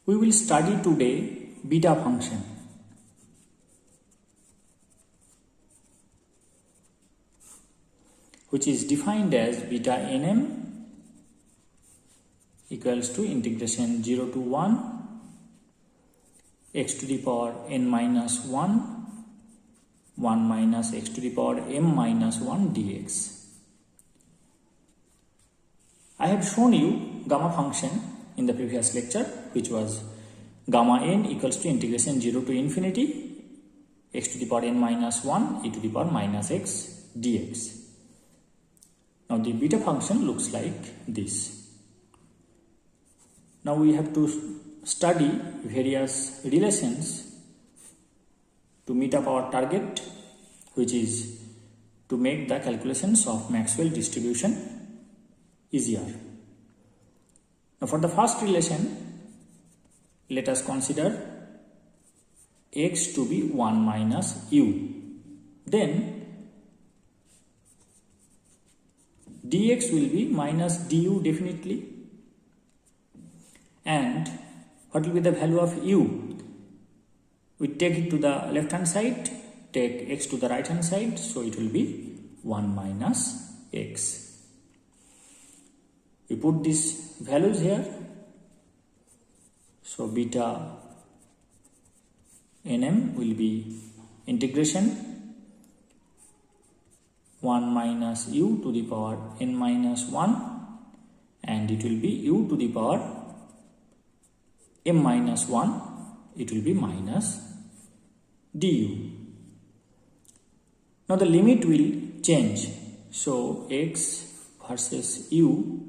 We will study today beta function. Which is defined as beta nm equals to integration 0 to 1 x to the power n minus 1 1 minus x to the power m minus 1 dx. I have shown you gamma function in the previous lecture, which was gamma n equals to integration 0 to infinity x to the power n minus 1 e to the power minus x dx. Now the beta function looks like this. Now we have to study various relations to meet up our target, which is to make the calculations of Maxwell distribution easier. Now for the first relation, let us consider x to be 1 minus u. Then dx will be minus du definitely. And what will be the value of u? We take it to the left hand side, take x to the right hand side, so it will be 1 minus x. We put these values here. So beta nm will be integration 1 minus u to the power n minus 1, and it will be u to the power m minus 1, it will be minus du. Now the limit will change. So x versus u,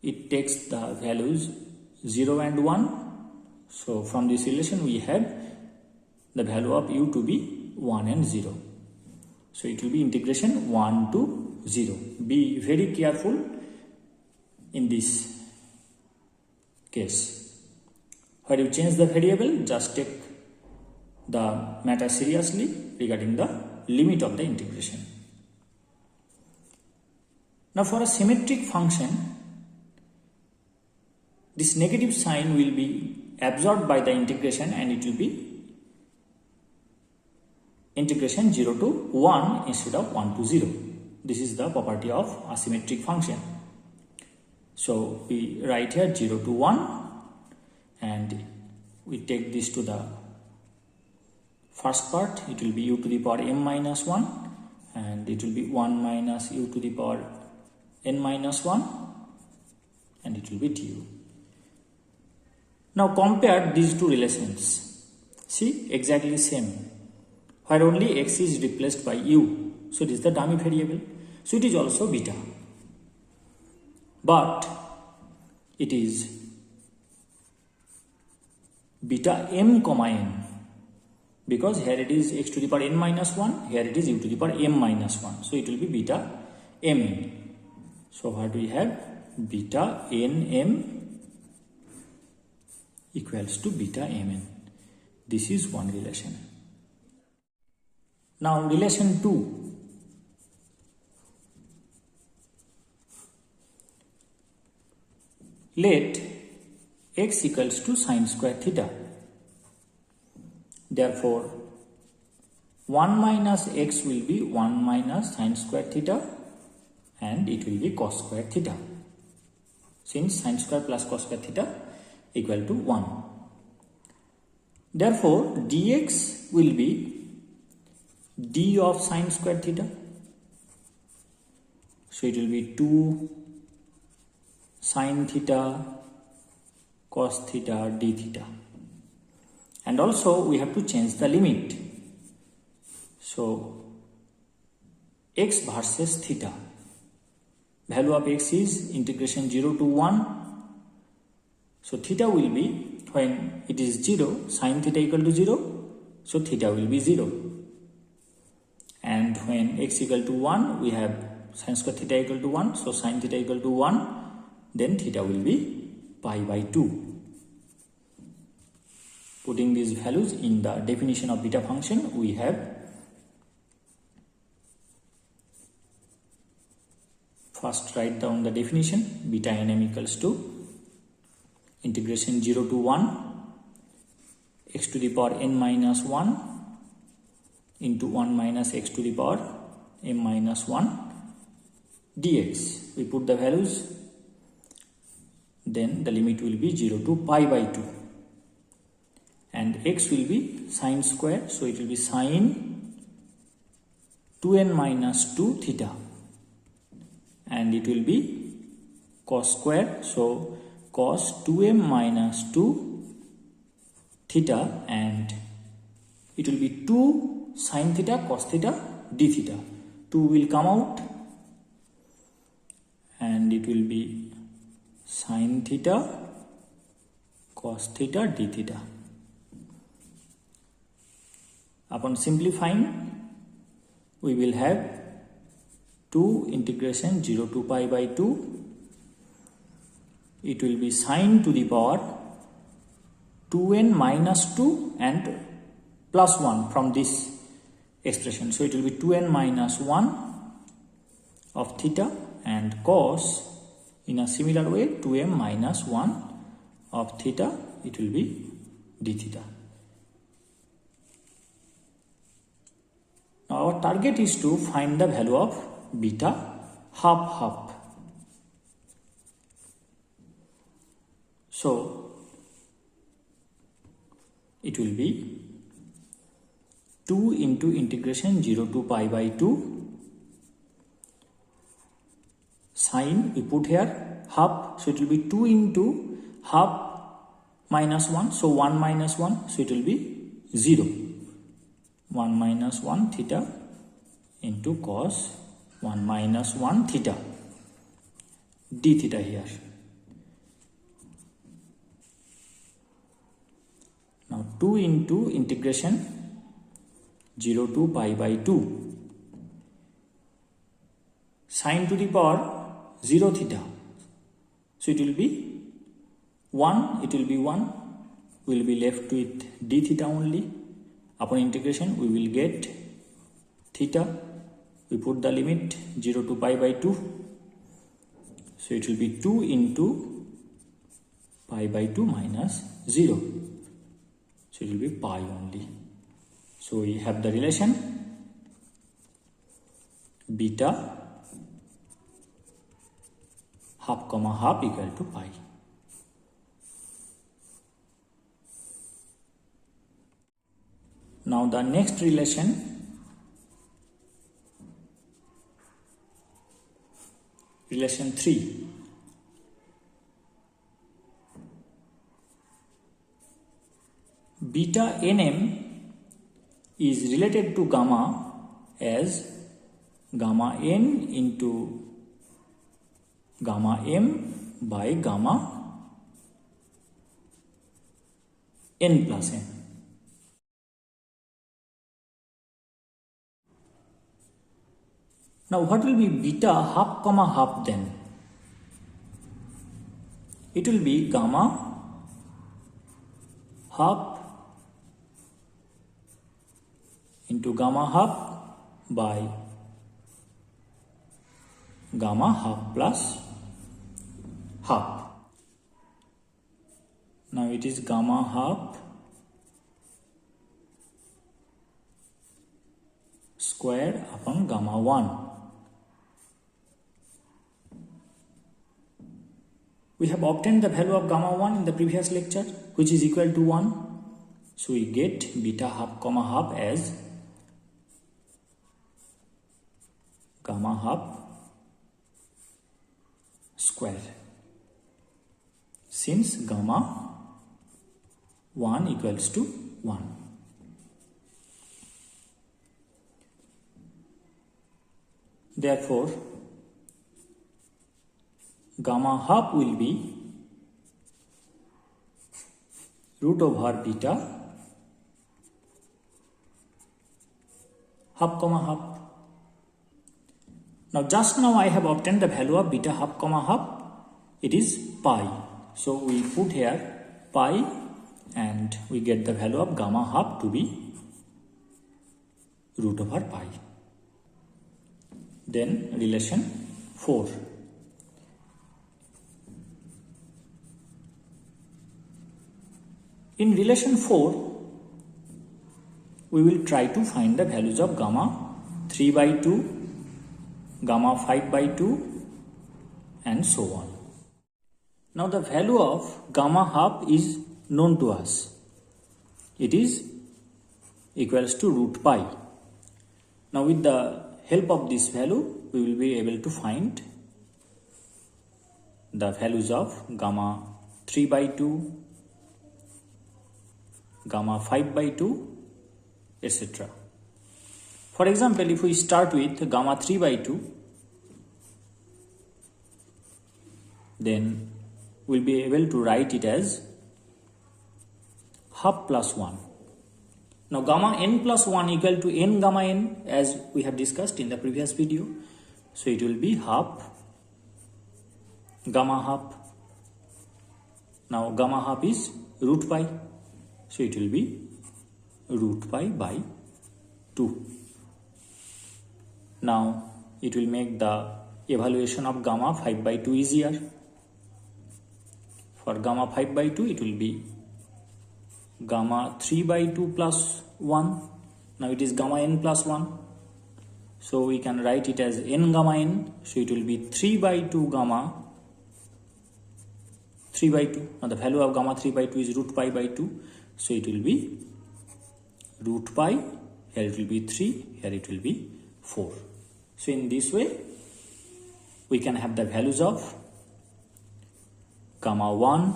it takes the values 0 and 1. So from this relation we have the value of u to be 1 and 0. So it will be integration 1 to 0. Be very careful in this case. When you change the variable, just take the matter seriously regarding the limit of the integration. Now for a symmetric function, this negative sign will be absorbed by the integration, and it will be integration 0 to 1 instead of 1 to 0. This is the property of a symmetric function. So we write here 0 to 1, and we take this to the first part. It will be u to the power m minus 1, and it will be 1 minus u to the power n minus 1, and it will be du. Now compare these two relations. See, exactly same, where only x is replaced by u. So it is the dummy variable. So it is also beta. But it is beta m comma n, because here it is x to the power n minus 1, here it is u to the power m minus 1. So it will be beta mn. So what we have? Beta nm equals to beta mn. This is one relation. Now relation 2. Let x equals to sine square theta. Therefore 1 minus x will be 1 minus sine square theta, and it will be cos square theta, since sine square plus cos square theta equal to 1. Therefore dx will be d of sine square theta. So it will be 2 sine theta cos theta d theta. And also we have to change the limit. So x versus theta. Value of x is integration 0 to 1. So theta will be, when it is 0, sine theta equal to 0. So theta will be 0. And when x equal to 1, we have sine square theta equal to 1. So sine theta equal to 1. Then theta will be pi by 2. Putting these values in the definition of beta function, we have first write down the definition. Beta nm equals to integration 0 to 1 x to the power n minus 1 into 1 minus x to the power m minus 1 dx. We put the values, then the limit will be 0 to pi by 2 and x will be sine square, so it will be sine 2n minus 2 theta, and it will be cos square, so cos 2m minus 2 theta, and it will be 2 sine theta cos theta d theta. 2 will come out and it will be sine theta cos theta d theta. Upon simplifying, we will have 2 integration 0 to pi by 2. It will be sine to the power 2n minus 2 and plus 1 from this expression. So it will be 2n minus 1 of theta, and cos in a similar way 2m minus 1 of theta, it will be d theta. Now our target is to find the value of beta half half. So it will be 2 into integration 0 to pi by 2 sine, we put here half, so it will be 2 into half minus 1, so 1 minus 1, so it will be 0. 1 minus 1 theta into cos 1 minus 1 theta d theta here. Now 2 into integration 0 to pi by 2 sine to the power 0 theta, so it will be 1, it will be 1, we will be left with d theta only. Upon integration we will get theta, we put the limit 0 to pi by 2, so it will be 2 into pi by 2 minus 0, so it will be pi only. So we have the relation beta half comma half equal to pi. Now the next relation, relation 3. Beta nm is related to gamma as gamma n into gamma m by gamma n plus n. Now what will be beta half comma half then? It will be gamma half into gamma half by gamma half plus half. Now it is gamma half square upon gamma 1. We have obtained the value of gamma 1 in the previous lecture, which is equal to 1. So we get beta half comma half as gamma half square, since gamma 1 equals to 1. Therefore, gamma half will be root over beta half comma half. Now just now I have obtained the value of beta half comma half, it is pi. So we put here pi and we get the value of gamma half to be root over pi. Then relation 4. In relation 4, we will try to find the values of gamma 3 by 2, gamma 5 by 2 and so on. Now the value of gamma half is known to us. It is equals to root pi. Now with the help of this value, we will be able to find the values of gamma 3 by 2, gamma 5 by 2, etc. For example, if we start with gamma 3 by 2, then we'll be able to write it as half plus 1. Now gamma n plus 1 equal to n gamma n, as we have discussed in the previous video. So it will be half gamma half. Now gamma half is root pi. So it will be root pi by 2. Now it will make the evaluation of gamma 5 by 2 easier. For gamma 5 by 2, it will be gamma 3 by 2 plus 1. Now it is gamma n plus 1. So we can write it as n gamma n. So it will be 3 by 2 gamma 3 by 2. Now the value of gamma 3 by 2 is root pi by 2. So it will be root pi. Here it will be 3. Here it will be 4. So in this way, we can have the values of gamma 1,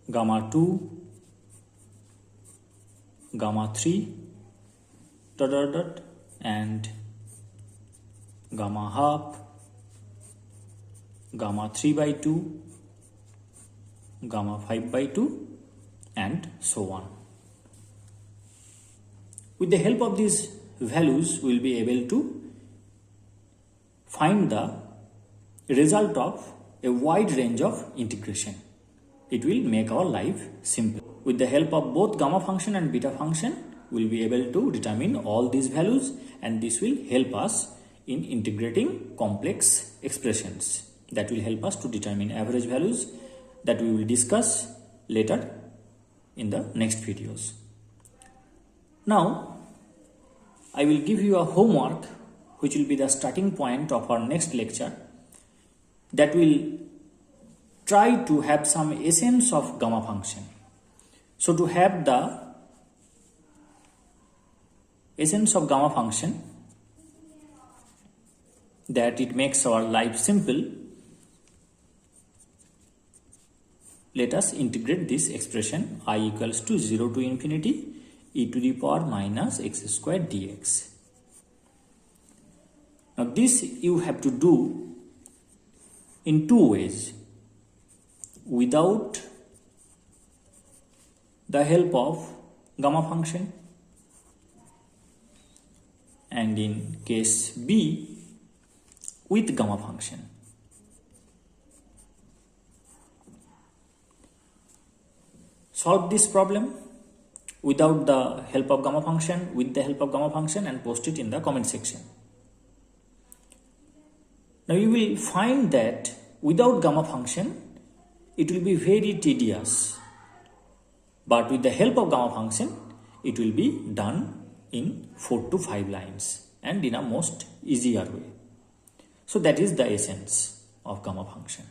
gamma 2, gamma 3, and gamma half, gamma 3 by 2, gamma 5 by 2 and so on. With the help of these values, we will be able to find the result of a wide range of integration. It will make our life simple. With the help of both gamma function and beta function, we will be able to determine all these values, and this will help us in integrating complex expressions. That will help us to determine average values that we will discuss later in the next videos. Now, I will give you a homework which will be the starting point of our next lecture, that will try to have some essence of gamma function. So to have the essence of gamma function, that it makes our life simple, let us integrate this expression I equals to 0 to infinity e to the power minus x squared dx. Now this you have to do in two ways: without the help of gamma function, and in case B, with gamma function. Solve this problem without the help of gamma function, with the help of gamma function, and post it in the comment section. Now you will find that without gamma function, it will be very tedious. But with the help of gamma function, it will be done in 4 to 5 lines and in a most easier way. So that is the essence of gamma function.